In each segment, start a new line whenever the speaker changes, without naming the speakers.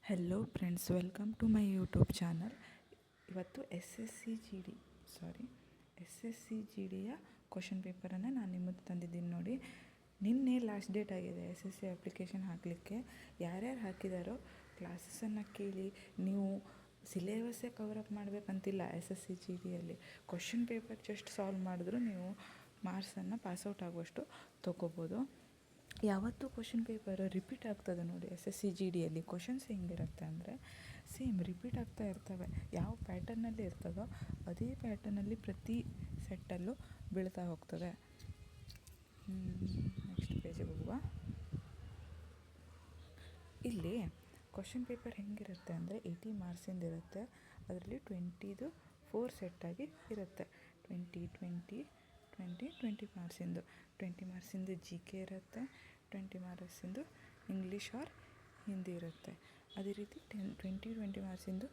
Hello friends, welcome to my YouTube channel. ಇವತ್ತು S S C G ಡಿಯ question ಪೇಪರನ್ನು ನಾನು ನಿಮಗೆ ತಂದಿದ್ದೀನಿ ನೋಡಿ. ನಿನ್ನೆ ಲಾಸ್ಟ್ ಡೇಟ್ ಆಗಿದೆ ಎಸ್ ಎಸ್ ಸಿ ಅಪ್ಲಿಕೇಶನ್ ಹಾಕಲಿಕ್ಕೆ. ಯಾರ್ಯಾರು ಹಾಕಿದಾರೋ ಕ್ಲಾಸಸನ್ನು ಕೇಳಿ. ನೀವು ಸಿಲೆಬಸ್ಸೇ ಕವರಪ್ ಮಾಡಬೇಕಂತಿಲ್ಲ. ಎಸ್ ಎಸ್ ಸಿ ಜಿ ಡಿಯಲ್ಲಿ ಕ್ವಶನ್ ಪೇಪರ್ ಜಸ್ಟ್ ಸಾಲ್ವ್ ಮಾಡಿದ್ರು ನೀವು ಮಾರ್ಕ್ಸನ್ನು ಪಾಸೌಟ್ ಆಗುವಷ್ಟು ತೊಗೋಬೋದು. ಯಾವತ್ತೂ ಕ್ವಶನ್ ಪೇಪರ್ ರಿಪೀಟ್ ಆಗ್ತದೆ ನೋಡಿ. ಎಸ್ ಎಸ್ ಸಿ ಜಿ ಡಿಯಲ್ಲಿ ಕ್ವಶನ್ಸ್ ಹೆಂಗಿರುತ್ತೆ ಅಂದರೆ ಸೇಮ್ ರಿಪೀಟ್ ಆಗ್ತಾ ಇರ್ತವೆ. ಯಾವ ಪ್ಯಾಟರ್ನಲ್ಲಿ ಇರ್ತದೋ ಅದೇ ಪ್ಯಾಟರ್ನಲ್ಲಿ ಪ್ರತಿ ಸೆಟ್ಟಲ್ಲೂ ಬೀಳ್ತಾ ಹೋಗ್ತದೆ. ನೆಕ್ಸ್ಟ್ ಪೇಜಿಗೆ ಹೋಗುವ. ಇಲ್ಲಿ ಕ್ವಶನ್ ಪೇಪರ್ ಹೆಂಗಿರುತ್ತೆ ಅಂದರೆ 80 ಮಾರ್ಕ್ಸಿಂದ ಇರುತ್ತೆ. ಅದರಲ್ಲಿ 20ದು 4 ಸೆಟ್ಟಾಗಿ ಇರುತ್ತೆ. 20 ಮಾರ್ಕ್ಸಿಂದು 20 ಮಾರ್ಕ್ಸಿಂದು ಜಿ ಕೆ ಇರುತ್ತೆ. 20 ಮಾರ್ಕ್ಸಿಂದು ಇಂಗ್ಲೀಷ್ ಆರ್ ಹಿಂದಿ ಇರುತ್ತೆ. ಅದೇ ರೀತಿ 20 ಮಾರ್ಕ್ಸಿಂದು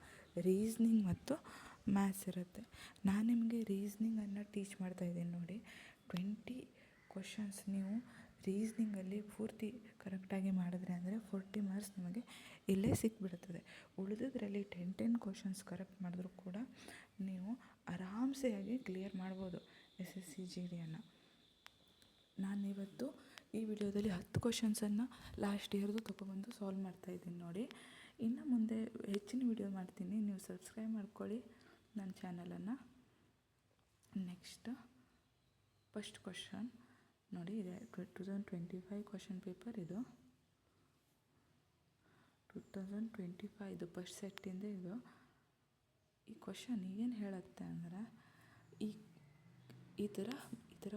ರೀಸ್ನಿಂಗ್ ಮತ್ತು ಮ್ಯಾಥ್ಸ್ ಇರುತ್ತೆ. ನಾನು ನಿಮಗೆ ರೀಸ್ನಿಂಗನ್ನು ಟೀಚ್ ಮಾಡ್ತಾಯಿದ್ದೀನಿ ನೋಡಿ. 20 ಕ್ವಶನ್ಸ್ ನೀವು ರೀಸ್ನಿಂಗಲ್ಲಿ ಪೂರ್ತಿ ಕರೆಕ್ಟಾಗಿ ಮಾಡಿದ್ರೆ ಅಂದರೆ 40 ಮಾರ್ಕ್ಸ್ ನಿಮಗೆ ಇಲ್ಲೇ ಸಿಕ್ಬಿಡ್ತದೆ. ಉಳಿದಿದ್ರಲ್ಲಿ 10 ಕ್ವಶನ್ಸ್ ಕರೆಕ್ಟ್ ಮಾಡಿದ್ರೂ ಕೂಡ ನೀವು ಆರಾಮ್ಸೆಯಾಗಿ ಕ್ಲಿಯರ್ ಮಾಡ್ಬೋದು ಎಸ್ ಎಸ್ ಸಿ ಜಿ ಡಿಯನ್ನು. ನಾನಿವತ್ತು ಈ ವಿಡಿಯೋದಲ್ಲಿ 10 ಕ್ವಶನ್ಸನ್ನು ಲಾಸ್ಟ್ ಇಯರ್ದು ತೊಗೊಬಂದು ಸಾಲ್ವ್ ಮಾಡ್ತಾಯಿದ್ದೀನಿ ನೋಡಿ. ಇನ್ನು ಮುಂದೆ ಹೆಚ್ಚಿನ ವಿಡಿಯೋ ಮಾಡ್ತೀನಿ, ನೀವು ಸಬ್ಸ್ಕ್ರೈಬ್ ಮಾಡ್ಕೊಳ್ಳಿ ನನ್ನ ಚಾನಲನ್ನು. ನೆಕ್ಸ್ಟ್ ಫಸ್ಟ್ ಕ್ವಶನ್ ನೋಡಿ, ಇದೆ 2025 ಕ್ವಶನ್ ಪೇಪರ್. ಇದು 2025 ಫಸ್ಟ್ ಸೆಟ್ಟಿಂದ ಇದು. ಈ ಕ್ವಶನ್ ಏನು ಹೇಳುತ್ತೆ ಅಂದರೆ ಈ ಥರ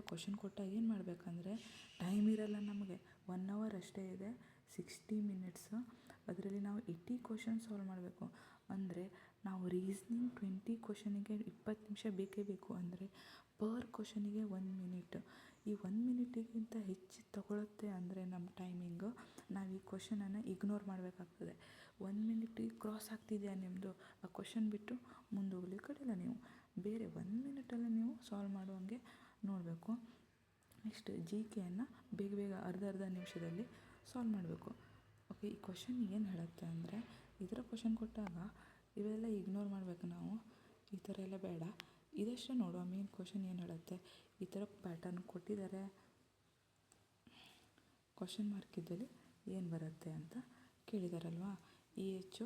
ಕ್ವಶನ್ ಕೊಟ್ಟಾಗ ಏನು ಮಾಡಬೇಕಂದ್ರೆ, ಟೈಮ್ ಇರಲ್ಲ ನಮಗೆ, 1 ಅವರ್ ಅಷ್ಟೇ ಇದೆ, 60 ಮಿನಿಟ್ಸು. ಅದರಲ್ಲಿ ನಾವು 80 ಕ್ವಶನ್ ಸಾಲ್ವ್ ಮಾಡಬೇಕು. ಅಂದರೆ ನಾವು ರೀಸ್ನಿಂಗ್ 20 ಕ್ವಶನಿಗೆ 20 ನಿಮಿಷ ಬೇಕೇ ಬೇಕು. ಅಂದರೆ ಪರ್ ಕ್ವಶನಿಗೆ 1 ಮಿನಿಟ್. ಈ 1 ಮಿನಿಟಿಗಿಂತ ಹೆಚ್ಚು ತಗೊಳುತ್ತೆ ಅಂದರೆ ನಮ್ಮ ಟೈಮಿಂಗು, ನಾವು ಈ ಕ್ವಶನನ್ನು ಇಗ್ನೋರ್ ಮಾಡಬೇಕಾಗ್ತದೆ. 1 ಮಿನಿಟಿಗೆ ಕ್ರಾಸ್ ಆಗ್ತಿದೆಯಾ ನಿಮ್ಮದು, ಆ ಕ್ವಶನ್ ಬಿಟ್ಟು ಮುಂದೆ ಹೋಗ್ಲಿಕ್ಕೆ ಕಡಿಲ್ಲ. ನೀವು ಬೇರೆ 1 ಮಿನಿಟಲ್ಲಿ ನೀವು ಸಾಲ್ವ್ ಮಾಡುವಂಗೆ ನೋಡಬೇಕು. ನೆಕ್ಸ್ಟ್ ಜಿ ಕೆಯನ್ನು ಬೇಗ ಅರ್ಧ ನಿಮಿಷದಲ್ಲಿ ಸಾಲ್ವ್ ಮಾಡಬೇಕು. ಓಕೆ, ಈ ಕ್ವಶನ್ ಏನು ಹೇಳುತ್ತೆ ಅಂದರೆ, ಈ ಥರ ಕ್ವಶನ್ ಕೊಟ್ಟಾಗ ಇವೆಲ್ಲ ಇಗ್ನೋರ್ ಮಾಡಬೇಕು ನಾವು. ಈ ಥರ ಎಲ್ಲ ಬೇಡ, ಇದಷ್ಟೇ ನೋಡುವ. ಮೇನ್ ಕ್ವಶನ್ ಏನು ಹೇಳುತ್ತೆ, ಈ ಥರ ಪ್ಯಾಟರ್ನ್ ಕೊಟ್ಟಿದ್ದಾರೆ, ಕ್ವಶನ್ ಮಾರ್ಕ್ ಇದ್ದಲ್ಲಿ ಏನು ಬರುತ್ತೆ ಅಂತ ಕೇಳಿದಾರಲ್ವಾ. E H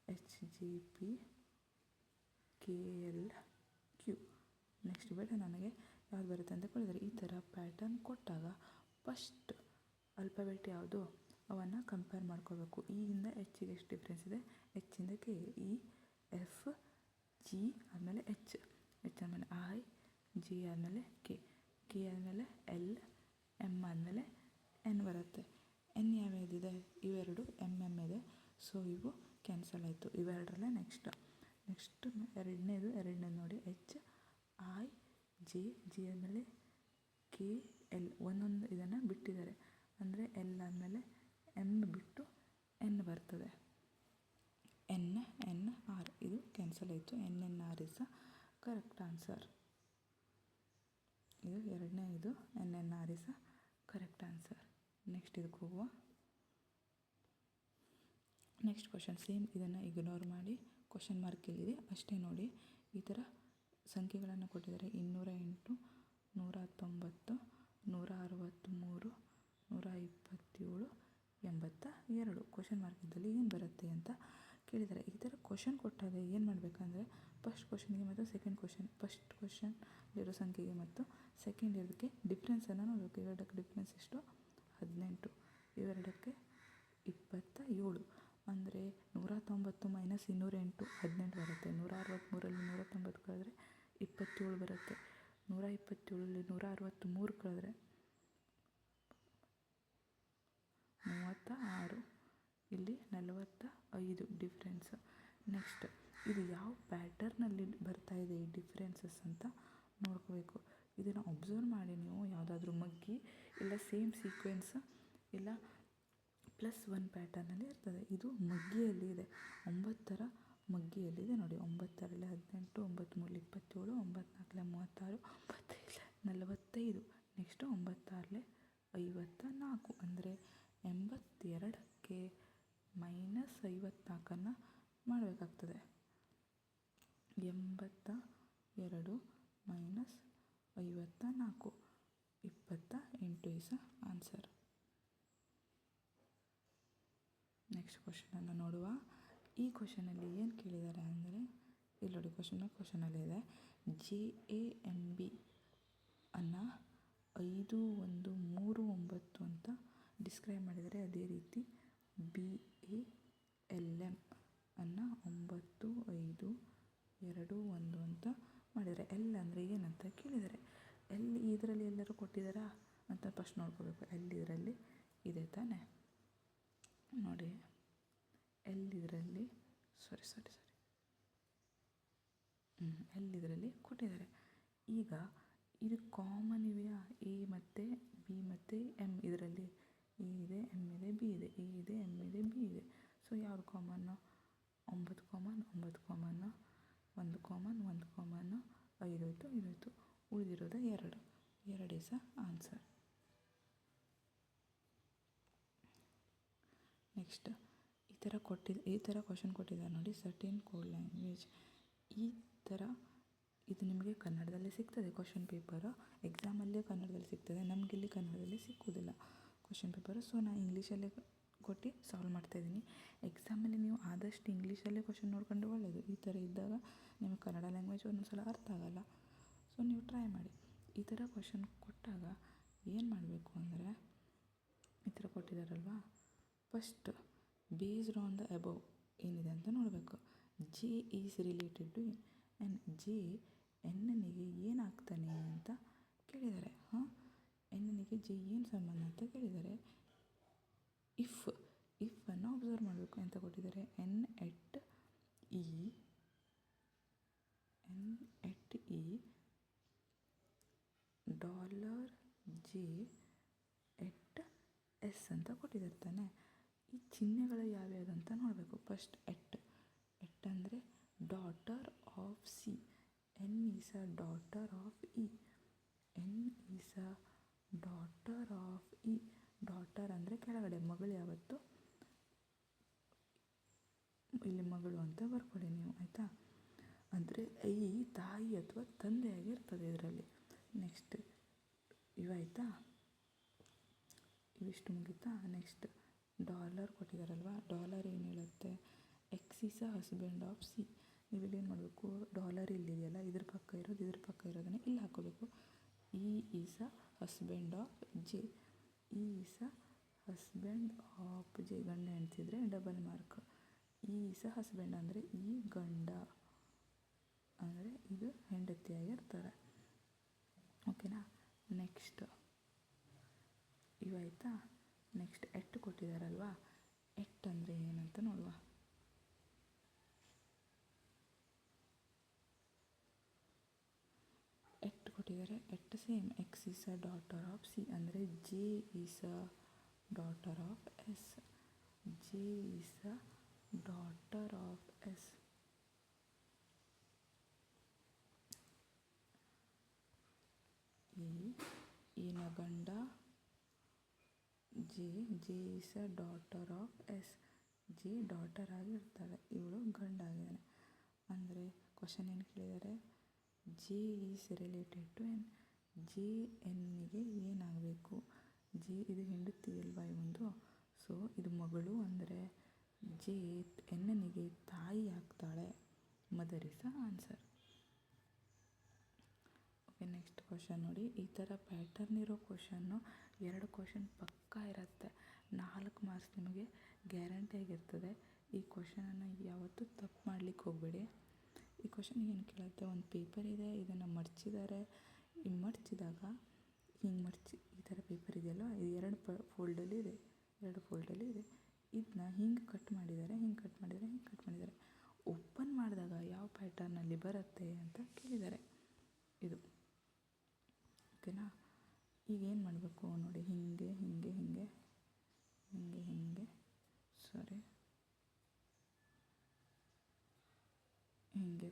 H G P K L Q. Next ಬೇಡ, ನನಗೆ ಯಾವ್ದು ಬರುತ್ತೆ ಅಂತ ಕೇಳಿದರೆ, ಈ ಥರ ಪ್ಯಾಟರ್ನ್ ಕೊಟ್ಟಾಗ ಫಸ್ಟ್ ಅಲ್ಫಾಬೆಟ್ ಯಾವುದು ಅವನ್ನು ಕಂಪೇರ್ ಮಾಡ್ಕೋಬೇಕು. ಇಯಿಂದ ಎಚ್ಚಿಗೆ ಎಷ್ಟು ಡಿಫ್ರೆನ್ಸ್ ಇದೆ, ಎಚ್ಚಿಂದ ಕೆ, ಇ ಎಫ್ ಜಿ ಆದಮೇಲೆ ಎಚ್ ಆದಮೇಲೆ ಐ, ಜಿ ಆದಮೇಲೆ ಕೆ ಆದಮೇಲೆ ಎಲ್, ಎಮ್ ಆದಮೇಲೆ ಎನ್ ಬರುತ್ತೆ. ಎನ್ ಯಾವ್ಯಾವುದಿದೆ, ಇವೆರಡು ಎಮ್ ಇದೆ. ಸೊ ಇವು ಕ್ಯಾನ್ಸಲ್ ಆಯಿತು, ಇವೆರಡರಲ್ಲೇ ನೆಕ್ಸ್ಟ್ ಎರಡನೇದು ನೋಡಿ, ಎಚ್ ಐ ಜೆ, ಜಿ ಆದಮೇಲೆ ಕೆ ಎಲ್. ಒಂದೊಂದು ಇದನ್ನು ಬಿಟ್ಟಿದ್ದಾರೆ. ಅಂದರೆ ಎಲ್ ಆದಮೇಲೆ ಎಮ್ ಬಿಟ್ಟು ಎನ್ ಬರ್ತದೆ. ಎನ್ ಆರ್, ಇದು ಕ್ಯಾನ್ಸಲ್ ಆಯಿತು. N R is correct answer. ಇದು ಎರಡನೇ, ಇದು N R is correct answer. Next ಇದಕ್ಕೆ ಹೋಗುವ. ನೆಕ್ಸ್ಟ್ ಕ್ವಶನ್ ಸೇಮ್, ಇದನ್ನು ಇಗ್ನೋರ್ ಮಾಡಿ, ಕ್ವಶನ್ ಮಾರ್ಕ್ ಇಲ್ಲಿದೆ ಅಷ್ಟೇ ನೋಡಿ. ಈ ಥರ ಸಂಖ್ಯೆಗಳನ್ನು ಕೊಟ್ಟಿದ್ದಾರೆ. 208, 119, 163, 127, 82. ಕ್ವಶನ್ ಮಾರ್ಕ್ ಇದ್ದಲ್ಲಿ ಏನು ಬರುತ್ತೆ ಅಂತ ಕೇಳಿದ್ದಾರೆ. ಈ ಥರ ಕ್ವಶನ್ ಕೊಟ್ಟಾಗ ಏನು ಮಾಡಬೇಕಂದ್ರೆ, ಫಸ್ಟ್ ಕ್ವಶನ್ಗೆ ಮತ್ತು ಸೆಕೆಂಡ್ ಕ್ವಶನ್, ಫಸ್ಟ್ ಕ್ವಶನ್ಲಿರೋ ಸಂಖ್ಯೆಗೆ ಮತ್ತು ಸೆಕೆಂಡ್ ಇರೋದಕ್ಕೆ ಡಿಫ್ರೆನ್ಸನ್ನು ನೋಡಬೇಕು. ಇವೆರಡಕ್ಕೆ ಡಿಫ್ರೆನ್ಸ್ ಎಷ್ಟು, 18. ಇವೆರಡಕ್ಕೆ 27. ಅಂದರೆ 190 ಮೈನಸ್ 208 18 ಬರುತ್ತೆ. 163ರಲ್ಲಿ 190 ಕಳೆದ್ರೆ 27 ಬರುತ್ತೆ. 127ರಲ್ಲಿ 163 ಕಳೆದ್ರೆ 36. ಇಲ್ಲಿ 45 ಡಿಫ್ರೆನ್ಸ್. ನೆಕ್ಸ್ಟ್ ಇದು ಯಾವ ಪ್ಯಾಟರ್ನಲ್ಲಿ ಬರ್ತಾಯಿದೆ ಈ ಡಿಫ್ರೆನ್ಸಸ್ ಅಂತ ನೋಡ್ಕೋಬೇಕು. ಇದನ್ನು ಅಬ್ಸರ್ವ್ ಮಾಡಿ ನೀವು. ಯಾವುದಾದ್ರೂ ಮಗ್ಗಿ ಇಲ್ಲ ಸೇಮ್ ಸೀಕ್ವೆನ್ಸ್ ಇಲ್ಲ +1 ಪ್ಯಾಟರ್ನಲ್ಲಿ ಇರ್ತದೆ. ಇದು ಮಗ್ಗಿಯಲ್ಲಿ ಇದೆ, 9ರ ಮಗ್ಗಿಯಲ್ಲಿದೆ ನೋಡಿ. 9ರಲ್ಲಿ 18, 9 3 27, 9 4 36, 75. ನೆಕ್ಸ್ಟು 9 54 ಅಂದರೆ 82ಕ್ಕೆ -54 ಮಾಡಬೇಕಾಗ್ತದೆ. 82 - 54 28 ಈಸ್ ಆನ್ಸರ್. ನೆಕ್ಸ್ಟ್ ಕ್ವಶನನ್ನು ನೋಡುವ. ಈ ಕ್ವಶನಲ್ಲಿ ಏನು ಕೇಳಿದ್ದಾರೆ ಅಂದರೆ, ಇಲ್ಲಿ ನೋಡಿ ಕ್ವಶನಲ್ಲಿ ಇದೆ, JAMB ಅನ್ನು 5139 ಅಂತ ಡಿಸ್ಕ್ರೈಬ್ ಮಾಡಿದರೆ, ಅದೇ ರೀತಿ BALM ಅನ್ನು 9521 ಅಂತ ಮಾಡಿದ್ದಾರೆ. ಎಲ್ ಅಂದರೆ ಏನಂತ ಕೇಳಿದ್ದಾರೆ. ಎಲ್ಲಿ ಇದರಲ್ಲಿ ಎಲ್ಲರೂ ಕೊಟ್ಟಿದ್ದಾರಾ ಅಂತ ಫಸ್ಟ್ ನೋಡ್ಕೋಬೇಕು. ಇದರಲ್ಲಿ ಇದೆ ತಾನೇ, ನೋಡಿ ಇದರಲ್ಲಿ ಇದರಲ್ಲಿ ಕೊಟ್ಟಿದ್ದಾರೆ. ಈಗ ಇದು ಕಾಮನ್ ಇವೆಯಾ, ಎ ಮತ್ತು ಬಿ ಮತ್ತು ಎಮ್, ಇದರಲ್ಲಿ ಎ ಇದೆ, ಎಮ್ ಇದೆ, ಬಿ ಇದೆ, ಎ ಇದೆ, ಎಮ್ ಇದೆ, ಬಿ ಇದೆ. ಸೊ ಯಾವುದು ಕಾಮನ್ನು? 9 ಕಾಮನ್, 9 ಕಾಮನ್ನು, 1 ಕಾಮನ್, 1 ಕಾಮನ್ನು, 5 ಹೋಯ್ತು, 5 ಹೋಯ್ತು, ಉಳಿದಿರೋದು 2 ಈಸ್ ಆನ್ಸರ್. ನೆಕ್ಸ್ಟ್ ಈ ಥರ ಕ್ವಶನ್ ಕೊಟ್ಟಿದ್ದಾರೆ ನೋಡಿ, ಸರ್ಟೇನ್ ಕೋಡ್ ಲ್ಯಾಂಗ್ವೇಜ್. ಈ ಥರ ಇದು ನಿಮಗೆ ಕನ್ನಡದಲ್ಲಿ ಸಿಗ್ತದೆ ಕ್ವಶನ್ ಪೇಪರು, ಎಕ್ಸಾಮಲ್ಲೇ ಕನ್ನಡದಲ್ಲಿ ಸಿಗ್ತದೆ. ನಮಗಿಲ್ಲಿ ಕನ್ನಡದಲ್ಲಿ ಸಿಕ್ಕುವುದಿಲ್ಲ ಕ್ವಶನ್ ಪೇಪರು. ಸೊ ನಾನು ಇಂಗ್ಲೀಷಲ್ಲೇ ಕೊಟ್ಟು ಸಾಲ್ವ್ ಮಾಡ್ತಾಯಿದ್ದೀನಿ. ಎಕ್ಸಾಮಲ್ಲಿ ನೀವು ಆದಷ್ಟು ಇಂಗ್ಲೀಷಲ್ಲೇ ಕ್ವಶನ್ ನೋಡ್ಕೊಂಡ್ರೆ ಒಳ್ಳೆಯದು. ಈ ಥರ ಇದ್ದಾಗ ನಿಮಗೆ ಕನ್ನಡ ಲ್ಯಾಂಗ್ವೇಜ್ ಒಂದೊಂದು ಸಲ ಅರ್ಥ ಆಗೋಲ್ಲ. ಸೊ ನೀವು ಟ್ರೈ ಮಾಡಿ. ಈ ಥರ ಕ್ವಶನ್ ಕೊಟ್ಟಾಗ ಏನು ಮಾಡಬೇಕು ಅಂದರೆ, ಈ ಥರ ಕೊಟ್ಟಿದ್ದಾರಲ್ವ, first based on the above ಏನಿದೆ ಅಂತ ನೋಡಬೇಕು. J is related to N. J ಎನ್ನಿಗೆ ಏನಾಗ್ತಾನೆ ಅಂತ ಕೇಳಿದ್ದಾರೆ. ಎನ್ನಿಗೆ ಜೆ ಏನು ಸಂಬಂಧ ಅಂತ ಕೇಳಿದ್ದಾರೆ. ಇಫನ್ನು ಅಬ್ಸರ್ವ್ ಮಾಡಬೇಕು ಅಂತ ಕೊಟ್ಟಿದ್ದಾರೆ. N at E $J at S ಅಂತ ಕೊಟ್ಟಿದ್ದಾರೆ ತಾನೆ. ಈ ಚಿಹ್ನೆಗಳು ಯಾವ್ಯಾವುದು ಅಂತ ನೋಡಬೇಕು. ಫಸ್ಟ್ ಎಟ್ ಅಂದರೆ daughter of C. N is a daughter of E. N is a daughter of E. Daughter ಅಂದರೆ ಕೆಳಗಡೆ ಮಗಳು, ಯಾವತ್ತು ಇಲ್ಲಿ ಮಗಳು ಅಂತ ಬರ್ಕೊಳ್ಳಿ ನೀವು, ಆಯಿತಾ. ಅಂದರೆ ಈ ತಾಯಿ ಅಥವಾ ತಂದೆಯಾಗಿರ್ತದೆ ಇದರಲ್ಲಿ. ನೆಕ್ಸ್ಟ್ ಇವಾಯ್ತಾ, ಇವಿಷ್ಟು ಮುಗಿತಾ. ನೆಕ್ಸ್ಟ್ ಡಾಲರ್ ಕೊಟ್ಟಿದ್ದಾರಲ್ವ, ಡಾಲರ್ ಏನು ಹೇಳುತ್ತೆ, X is a husband of C. ನೀವು ಇಲ್ಲೇನು ಮಾಡಬೇಕು, ಡಾಲರ್ ಇಲ್ಲಿದೆಯಲ್ಲ, ಇದ್ರ ಪಕ್ಕ ಇರೋದನ್ನೇ ಇಲ್ಲಿ ಹಾಕೋಬೇಕು. E is a husband of J. E is a husband of J. ಗಂಡ ಹೆಣ್ತಿದ್ರೆ double mark. E is a husband ಅಂದರೆ ಈ ಗಂಡ, ಅಂದರೆ ಇದು ಹೆಂಡತಿಯಾಗಿರ್ತಾರೆ. ಓಕೆನಾ. ನೆಕ್ಸ್ಟ್ ಇವಾಯ್ತಾ. ನೆಕ್ಸ್ಟ್ ಎಟ್ ಕೊಟ್ಟಿದ್ದಾರಲ್ವಾ, ಎಟ್ ಅಂದರೆ ಏನಂತ ನೋಡುವ. ಎಟ್ ಕೊಟ್ಟಿದ್ದಾರೆ. ಎಟ್ same X is a daughter of C ಅಂದರೆ J is a daughter of S. J is a daughter of S. ಈನ ಗಂಡ J is a daughter of S. J daughter ಆಗಿರ್ತಾಳೆ, ಇವಳು ಗಂಡ ಆಗಿದ್ದಾನೆ. ಅಂದರೆ ಕ್ವಶನ್ ಏನು ಕೇಳಿದ್ದಾರೆ, J is related to N. J ಎನ್ನಿಗೆ ಏನಾಗಬೇಕು. ಜೆ ಇದು ಹೆಂಡತಿ ಅಲ್ವಾ ಒಂದು. ಸೊ ಇದು ಮಗಳು ಅಂದರೆ ಜೆ ಎನ್ನಿಗೆ ತಾಯಿ ಆಗ್ತಾಳೆ. Mother is the answer. Okay. Next question ನೋಡಿ. ಈ ಥರ ಪ್ಯಾಟರ್ನ್ ಇರೋ ಕ್ವಶನ್ನು 2 ಕ್ವಶನ್ ಪಕ್ಕಾ ಇರುತ್ತೆ. 4 ಮಾರ್ಕ್ಸ್ ನಿಮಗೆ ಗ್ಯಾರಂಟಿ ಆಗಿರ್ತದೆ. ಈ ಕ್ವಶನನ್ನು ಯಾವತ್ತೂ ತಪ್ಪು ಮಾಡಲಿಕ್ಕೆ ಹೋಗಬೇಡಿ. ಈ ಕ್ವಶನ್ ಏನು ಕೇಳುತ್ತೆ, ಒಂದು ಪೇಪರ್ ಇದೆ, ಇದನ್ನು ಮಡಚಿದ್ದಾರೆ. ಈ ಮಡಚಿದಾಗ ಹಿಂಗೆ ಈ ಥರ ಪೇಪರ್ ಇದೆಯಲ್ಲ, ಇದು 2 ಫೋಲ್ಡಲ್ಲಿ ಇದೆ. ಇದನ್ನ ಹಿಂಗೆ ಕಟ್ ಮಾಡಿದ್ದಾರೆ. ಓಪನ್ ಮಾಡಿದಾಗ ಯಾವ ಪ್ಯಾಟರ್ನಲ್ಲಿ ಬರುತ್ತೆ ಅಂತ ಕೇಳಿದ್ದಾರೆ. ಇದು ಓಕೆನಾ. ಈಗ ಏನು ಮಾಡಬೇಕು ನೋಡಿ, ಹಿಂಗೆ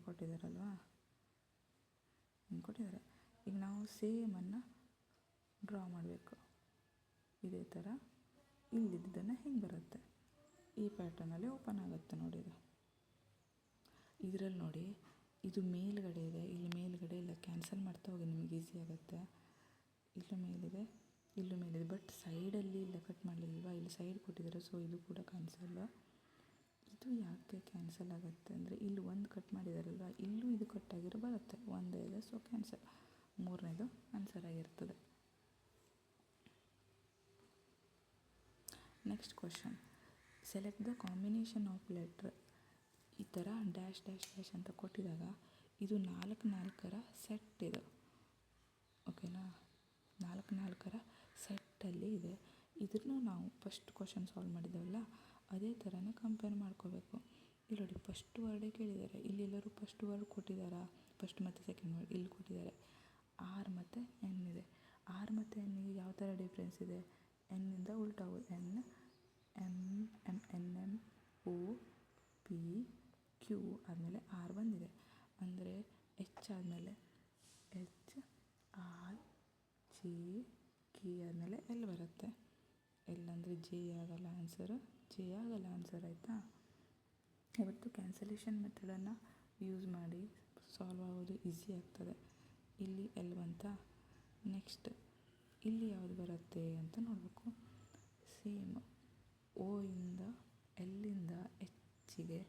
ಕೊಟ್ಟಿದ್ದಾರಲ್ವಾ, ಹಿಂಗೆ ಕೊಟ್ಟಿದ್ದಾರೆ. ಈಗ ನಾವು ಸೇಮನ್ನು ಡ್ರಾ ಮಾಡಬೇಕು. ಇದೇ ಥರ ಇಲ್ಲಿದ್ದನ್ನು ಹಿಂಗೆ ಬರುತ್ತೆ. ಈ ಪ್ಯಾಟರ್ನಲ್ಲಿ ಓಪನ್ ಆಗುತ್ತೆ ನೋಡಿ. ಇದರಲ್ಲಿ ನೋಡಿ, ಇದು ಮೇಲ್ಗಡೆ ಇದೆ, ಇಲ್ಲಿ ಮೇಲ್ಗಡೆ ಇಲ್ಲ. ಕ್ಯಾನ್ಸಲ್ ಮಾಡ್ತಾ ಹೋಗಿ, ನಿಮಗೆ ಈಸಿ ಆಗುತ್ತೆ. ಇಲ್ಲೂ ಮೇಲಿದೆ, ಇಲ್ಲೂ ಮೇಲಿದೆ, ಬಟ್ ಸೈಡಲ್ಲಿ ಇಲ್ಲ, ಕಟ್ ಮಾಡಲಿಲ್ವಾ, ಇಲ್ಲಿ ಸೈಡ್ ಕೊಟ್ಟಿದ್ದಾರೆ. ಸೊ ಇದು ಕೂಡ ಕ್ಯಾನ್ಸಲ್. ಇದು ಯಾಕೆ ಕ್ಯಾನ್ಸಲ್ ಆಗುತ್ತೆ ಅಂದರೆ, ಇಲ್ಲಿ ಒಂದು ಕಟ್ ಮಾಡಿದಾರಲ್ವ, ಇಲ್ಲೂ ಇದು ಕಟ್ಟಾಗಿರೋ ಬರುತ್ತೆ. ಒಂದೇ ಇದೆ, ಸೊ ಕ್ಯಾನ್ಸಲ್. ಮೂರನೇದು ಆನ್ಸರ್ ಆಗಿರ್ತದೆ. Next question, select the combination of letter. ಈ ಥರ ಡ್ಯಾಶ್ ಡ್ಯಾಶ್ ಡ್ಯಾಶ್ ಅಂತ ಕೊಟ್ಟಿದಾಗ ಇದು 4 ಸೆಟ್ ಇದೆ. ಓಕೆನಾ, 4 ಸೆಟ್ಟಲ್ಲಿ ಇದೆ. ಇದನ್ನು ನಾವು ಫಸ್ಟ್ ಕ್ವಶನ್ ಸಾಲ್ವ್ ಮಾಡಿದ್ದೇವಲ್ಲ, ಅದೇ ಥರನೇ ಕಂಪೇರ್ ಮಾಡ್ಕೋಬೇಕು. ಇಲ್ಲಿ ನೋಡಿ, ಫಸ್ಟ್ ವರ್ಡೇ ಕೇಳಿದ್ದಾರೆ. ಇಲ್ಲೆಲ್ಲರೂ ಫಸ್ಟ್ ವರ್ಡ್ ಕೊಟ್ಟಿದ್ದಾರಾ? ಫಸ್ಟ್ ಮತ್ತು ಸೆಕೆಂಡ್ ವರ್ಡ್ ಇಲ್ಲಿ ಕೊಟ್ಟಿದ್ದಾರೆ. ಆರ್ ಮತ್ತು ಎನ್ ಇದೆ. ಆರ್ ಮತ್ತು ಎನ್ನಿಗೆ ಯಾವ ಥರ ಡಿಫ್ರೆನ್ಸ್ ಇದೆ? ಎನ್ನಿಂದ ಉಲ್ಟಾವು. ಎನ್, ಎಮ್, ಎನ್ ಎಮ್, ಓ, ಪಿ, ಕ್ಯೂ ಆದಮೇಲೆ ಆರ್ ಬಂದಿದೆ. ಅಂದರೆ ಎಚ್ ಆದಮೇಲೆ ಎಚ್, ಐ, ಜೆ, ಕೆ ಆದಮೇಲೆ ಎಲ್ ಬರುತ್ತೆ. ಎಲ್ ಅಂದರೆ ಜೆ ಆಗಲ್ಲ ಆನ್ಸರು, ಜೆ ಆಗಲ್ಲ ಆನ್ಸರ್, ಆಯಿತಾ? ಇವತ್ತು ಕ್ಯಾನ್ಸಲೇಷನ್ ಮೆಥಡನ್ನು ಯೂಸ್ ಮಾಡಿ ಸಾಲ್ವ್ ಆಗೋದು ಈಸಿ ಆಗ್ತದೆ. ಇಲ್ಲಿ ಎಲ್ ಬಂತ. ನೆಕ್ಸ್ಟ್ ಇಲ್ಲಿ ಯಾವುದು ಬರುತ್ತೆ ಅಂತ ನೋಡಬೇಕು. ಸೇಮ್ ಓ ಇಂದ ಎಲ್ಲಿಂದ ಎಚ್ಚಿಗೆ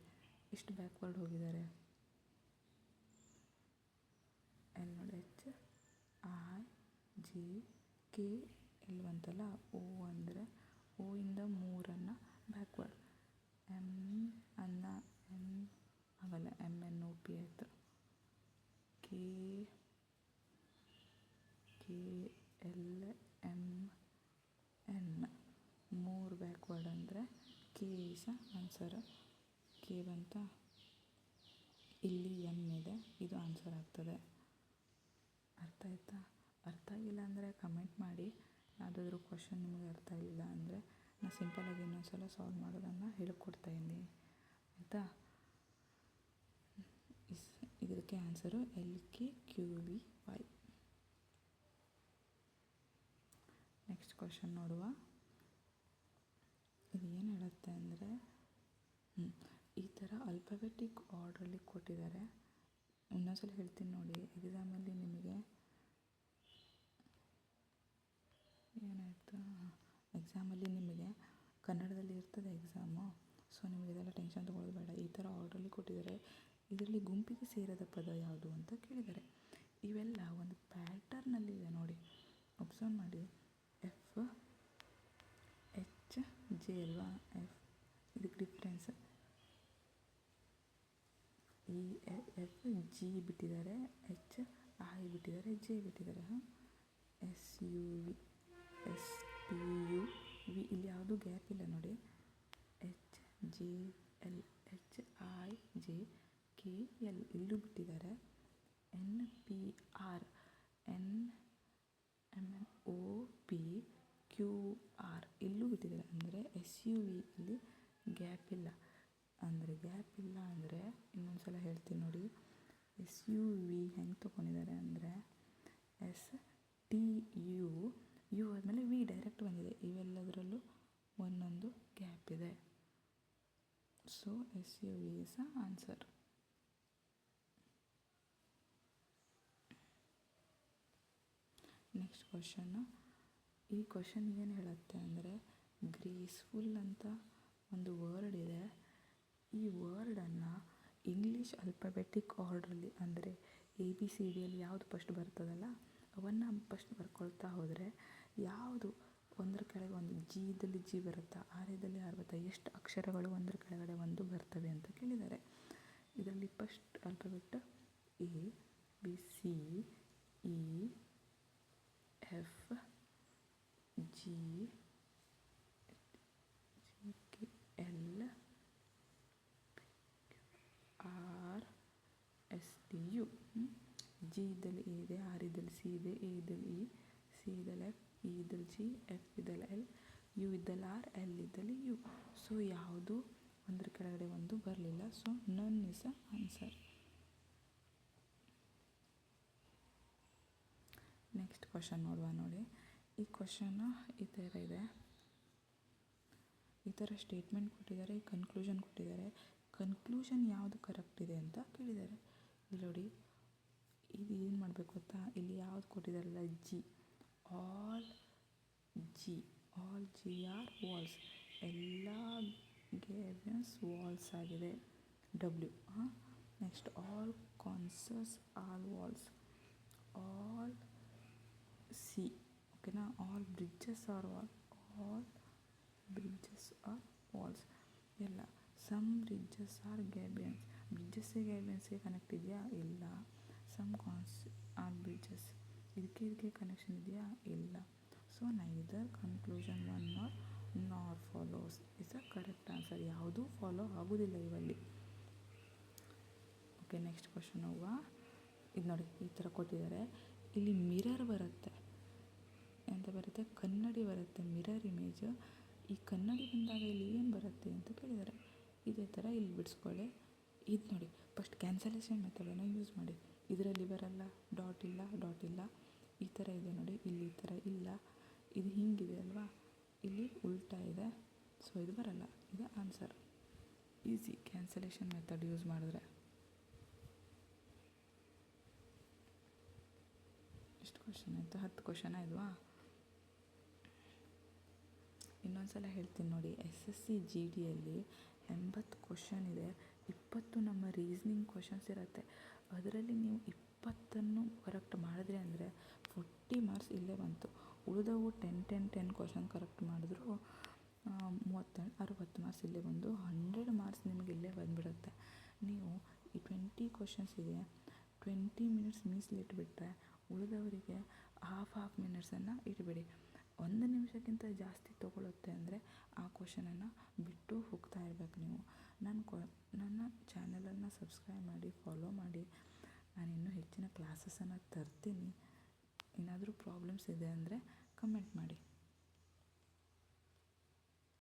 ಎಷ್ಟು ಬ್ಯಾಕ್ವರ್ಡ್ ಹೋಗಿದ್ದಾರೆ? ಎಲ್ ನೋಡಿ, H, I, J, K, L ಬಂತಲ್ಲ. ಓ ಅಂದರೆ ಓ ಇಂದ 3 ಬ್ಯಾಕ್ವರ್ಡ್. ಎಮ್ ಅನ್ನ ಎಮ್ ಆಗಲ್ಲ, ಎಮ್ ಎನ್ ಒ ಪಿ ಆಯಿತು. K, L, M, N 3 backward ಅಂದರೆ ಕೆ ಈಸ್ ಆನ್ಸರ್. ಕೆ ಬಂತ. ಇಲ್ಲಿ ಎಮ್ ಇದೆ, ಇದು ಆನ್ಸರ್ ಆಗ್ತದೆ. ಅರ್ಥ ಆಯ್ತಾ? ಅರ್ಥ ಆಗಿಲ್ಲ ಅಂದರೆ ಕಮೆಂಟ್ ಮಾಡಿ. ಯಾವುದಾದ್ರೂ ಕ್ವಶನ್ ನಿಮಗೆ ಅರ್ಥ ಆಗಿಲ್ಲ ಅಂದರೆ ನಾನು ಸಿಂಪಲಾಗಿ ಇನ್ನೊಂದು ಸಲ ಸಾಲ್ವ್ ಮಾಡೋದನ್ನು ಹೇಳ್ಕೊಡ್ತಾಯಿದ್ದೀನಿ, ಆಯಿತಾ? ಇದಕ್ಕೆ ಆನ್ಸರು LKQVY. ನೆಕ್ಸ್ಟ್ ಕ್ವಶನ್ ನೋಡುವ. ಇದು ಏನು ಹೇಳುತ್ತೆ ಅಂದರೆ, ಈ ಥರ ಅಲ್ಫಾಬೆಟಿಕ್ ಆರ್ಡ್ರಲ್ಲಿ ಕೊಟ್ಟಿದ್ದಾರೆ. ಇನ್ನೊಂದ್ಸಲ ಹೇಳ್ತೀನಿ ನೋಡಿ. ಎಕ್ಸಾಮಲ್ಲಿ ನಿಮಗೆ ಏನಾಯಿತು, ಎಕ್ಸಾಮಲ್ಲಿ ನಿಮಗೆ ಕನ್ನಡದಲ್ಲಿ ಇರ್ತದೆ ಎಕ್ಸಾಮು. ಸೊ ನಿಮಗೆ ಇದೆಲ್ಲ ಟೆನ್ಷನ್ ತೊಗೊಳ್ಳೋದು ಬೇಡ. ಈ ಥರ ಆರ್ಡ್ರಲ್ಲಿ ಕೊಟ್ಟಿದ್ದಾರೆ. ಇದರಲ್ಲಿ ಗುಂಪಿಗೆ ಸೇರದ ಪದ ಯಾವುದು ಅಂತ ಕೇಳಿದ್ದಾರೆ. ಇವೆಲ್ಲ ಒಂದು ಪ್ಯಾಟರ್ನಲ್ಲಿದೆ ನೋಡಿ, ಒಬ್ಸರ್ವ್ ಮಾಡಿ. ಎಫ್, ಎಚ್, ಜೆ ಅಲ್ವಾ? ಎಫ್, ಇದಕ್ಕೆ ಡಿಫ್ರೆನ್ಸ್. ಈ ಎಫ್ ಜಿ ಬಿಟ್ಟಿದ್ದಾರೆ, ಎಚ್ ಐ ಬಿಟ್ಟಿದ್ದಾರೆ, ಜೆ ಬಿಟ್ಟಿದ್ದಾರೆ. S U V, S T U V, ಇಲ್ಲಿ ಯಾವುದೂ ಗ್ಯಾಪ್ ಇಲ್ಲ ನೋಡಿ. H J L, H I J K L ಇಲ್ಲೂ ಬಿಟ್ಟಿದ್ದಾರೆ. N P R, N M N O P Q R ಇಲ್ಲೂ ಬಿಟ್ಟಿದ್ದಾರೆ. ಅಂದರೆ ಎಸ್ ಯು ವಿ ಇಲ್ಲಿ ಗ್ಯಾಪ್ ಇಲ್ಲ. ಅಂದರೆ ಗ್ಯಾಪ್ ಇಲ್ಲ ಅಂದರೆ ಇನ್ನೊಂದು ಸಲ ಹೇಳ್ತೀನಿ ನೋಡಿ. ಎಸ್ ಯು ವಿ ಹೆಂಗೆ ತೊಗೊಂಡಿದ್ದಾರೆ ಅಂದರೆ, ಎಸ್ ಟಿ ಯು, ಯು ಆದಮೇಲೆ ವಿ ಡೈರೆಕ್ಟ್ ಬಂದಿದೆ. ಇವೆಲ್ಲದರಲ್ಲೂ ಒಂದೊಂದು ಗ್ಯಾಪ್ ಇದೆ. So S U V is answer. Next question. ಈ ಕ್ವಶನ್ ಏನು ಹೇಳುತ್ತೆ ಅಂದರೆ, ಗ್ರೇಸ್ಫುಲ್ ಅಂತ ಒಂದು ವರ್ಡ್ ಇದೆ. ಈ ವರ್ಡನ್ನು ಇಂಗ್ಲೀಷ್ ಅಲ್ಫಾಬೆಟಿಕ್ ಆರ್ಡ್ರಲ್ಲಿ, ಅಂದರೆ ABCDಯಲ್ಲಿ ಯಾವುದು ಫಸ್ಟ್ ಬರ್ತದಲ್ಲ ಅವನ್ನು ಫಸ್ಟ್ ಬರ್ಕೊಳ್ತಾ ಹೋದರೆ ಯಾವುದು ಒಂದರ ಕೆಳಗೆ ಒಂದು, ಜಿದಲ್ಲಿ ಜಿ ಬರುತ್ತಾ, ಆರ್ಯದಲ್ಲಿ ಆರ್ ಬರುತ್ತಾ, ಎಷ್ಟು ಅಕ್ಷರಗಳು ಒಂದರ ಕೆಳಗಡೆ ಒಂದು ಬರ್ತವೆ ಅಂತ ಕೇಳಿದ್ದಾರೆ. ಇದರಲ್ಲಿ first alphabet A B C E F G K L R S T U. G ಇದ್ದಲ್ಲಿ ಎ ಇದೆ, ಆರ್ ಇದ್ದಲ್ಲಿ ಸಿ ಇದೆ, ಎ ಇದ್ದಲ್ಲಿ ಇ, ಸಿ ಇದ್ದಲ್ಲಿ ಎಫ್, ಇ ಇದ್ದಲ್ಲಿ ಜಿ, ಎಫ್ ಇದ್ದಲ್ಲಿ ಎಲ್, ಯು ಇದ್ದಲ್ಲಿ ಆರ್, ಎಲ್ ಇದ್ದಲ್ಲಿ ಯು. ಸೊ ಯಾವುದು ಒಂದರ ಕೆಳಗಡೆ ಒಂದು ಬರಲಿಲ್ಲ. ಸೊ ನನ್ ಇಸ್ ಆನ್ಸರ್. ನೆಕ್ಸ್ಟ್ ಕ್ವಶನ್ ನೋಡುವ ನೋಡಿ. ಈ ಕ್ವಶನ್ನು ಈ ಥರ ಇದೆ, ಈ ಥರ ಸ್ಟೇಟ್ಮೆಂಟ್ ಕೊಟ್ಟಿದ್ದಾರೆ, ಈ ಕನ್ಕ್ಲೂಷನ್ ಕೊಟ್ಟಿದ್ದಾರೆ. ಕನ್ಕ್ಲೂಷನ್ ಯಾವುದು ಕರೆಕ್ಟ್ ಇದೆ ಅಂತ ಕೇಳಿದ್ದಾರೆ. ಇಲ್ಲಿ ನೋಡಿ, ಇದು ಏನು ಮಾಡಬೇಕು ಗೊತ್ತಾ, ಇಲ್ಲಿ ಯಾವುದು ಕೊಟ್ಟಿದ್ದಾರಲ್ಲ G, all G are walls, ಎಲ್ಲ ಗೇಬಿಯನ್ಸ್ ವಾಲ್ಸ್ ಆಗಿದೆ. W next all cancers all walls, all C, ಓಕೆನಾ, all bridges are wall, all bridges are walls ಎಲ್ಲ. ಸಮ್ ಬ್ರಿಡ್ಜಸ್ ಆರ್ ಗೇಬಿಯನ್ಸ್, ಬ್ರಿಡ್ಜಸ್ಸೇ ಗೇಬಿಯನ್ಸ್ಗೆ ಕನೆಕ್ಟ್ ಇದೆಯಾ, ಇಲ್ಲ. ಸಮ್ ಆರ್ ಬ್ರಿಡ್ಜಸ್, ಇದಕ್ಕೆ connection ಇದೆಯಾ, ಇಲ್ಲ. So neither conclusion one nor follows is a correct answer. ಯಾವುದೂ ಫಾಲೋ ಆಗೋದಿಲ್ಲ ಇವಲ್ಲಿ. ಓಕೆ, ನೆಕ್ಸ್ಟ್ ಕ್ವಶನ್ ಹೋಗುವ. ಇದು ನೋಡಿ, ಈ ಥರ ಕೊಟ್ಟಿದ್ದಾರೆ. ಇಲ್ಲಿ ಮಿರರ್ ಬರುತ್ತೆ, ಎಂತ ಬರುತ್ತೆ, ಕನ್ನಡಿ ಬರುತ್ತೆ, ಮಿರರ್ ಇಮೇಜ್. ಈ ಕನ್ನಡಿ ಬಂದಾಗ ಇಲ್ಲಿ ಏನು ಬರುತ್ತೆ ಅಂತ ಕೇಳಿದ್ದಾರೆ. ಇದೇ ಥರ ಇಲ್ಲಿ ಬಿಡಿಸ್ಕೊಳ್ಳಿ. ಇದು ನೋಡಿ, ಫಸ್ಟ್ ಕ್ಯಾನ್ಸಲೇಷನ್ ಮೆಥಡನ್ನು ಯೂಸ್ ಮಾಡಿ. ಇದರಲ್ಲಿ ಬರಲ್ಲ, ಡಾಟ್ ಇಲ್ಲ, ಈ ಥರ ಇದೆ ನೋಡಿ, ಇಲ್ಲಿ ಈ ಥರ ಇಲ್ಲ, ಇದು ಹಿಂಗಿದೆ ಅಲ್ವಾ, ಇಲ್ಲಿ ಉಲ್ಟಾ ಇದೆ, ಸೊ ಇದು ಬರಲ್ಲ. ಇದು answer. Easy cancellation method use ಮಾಡಿದ್ರೆ. ಎಷ್ಟು ಕ್ವಶನ್ ಆಯಿತು? 10 ಕ್ವಶನ್ ಆಯಿಲ್ವಾ? ಇನ್ನೊಂದು ಸಲ ಹೇಳ್ತೀನಿ ನೋಡಿ. SSC GDಯಲ್ಲಿ 80 ಕ್ವಶನ್ ಇದೆ, 20 ನಮ್ಮ ರೀಸ್ನಿಂಗ್ ಕ್ವಶನ್ಸ್ ಇರುತ್ತೆ. ಅದರಲ್ಲಿ ನೀವು 20ನ್ನು ಕರೆಕ್ಟ್ ಮಾಡಿದ್ರಿ ಅಂದರೆ 40 ಮಾರ್ಕ್ಸ್ ಇಲ್ಲೇ ಬಂತು. ಉಳಿದವು 10 ಕ್ವಶನ್ ಕರೆಕ್ಟ್ ಮಾಡಿದ್ರು 60 ಮಾರ್ಕ್ಸ್ ಇಲ್ಲೇ ಬಂದು 100 ಮಾರ್ಕ್ಸ್ ನಿಮಗೆ ಇಲ್ಲೇ ಬಂದುಬಿಡುತ್ತೆ. ನೀವು ಈ 20 ಕ್ವಶನ್ಸ್ ಇದೆ, 20 ಮಿನಿಟ್ಸ್ ಮೀಸಲಿಟ್ಬಿಟ್ರೆ ಉಳಿದವರಿಗೆ ಹಾಫ್ ಮಿನಿಟ್ಸನ್ನು ಇಟ್ಬಿಡಿ. 1 ನಿಮಿಷಕ್ಕಿಂತ ಜಾಸ್ತಿ ತೊಗೊಳುತ್ತೆ ಅಂದರೆ ಆ ಕ್ವಶನನ್ನು ಬಿಟ್ಟು ಹೋಗ್ತಾ ಇರಬೇಕು ನೀವು. ನನ್ನ ಚಾನಲನ್ನು ಸಬ್ಸ್ಕ್ರೈಬ್ ಮಾಡಿ, ಫಾಲೋ ಮಾಡಿ. ನಾನು ಇನ್ನೂ ಹೆಚ್ಚಿನ ಕ್ಲಾಸಸನ್ನು ತರ್ತೀನಿ. ಏನಾದರೂ ಪ್ರಾಬ್ಲಮ್ಸ್ ಇದೆ ಅಂದರೆ ಕಮೆಂಟ್ ಮಾಡಿ.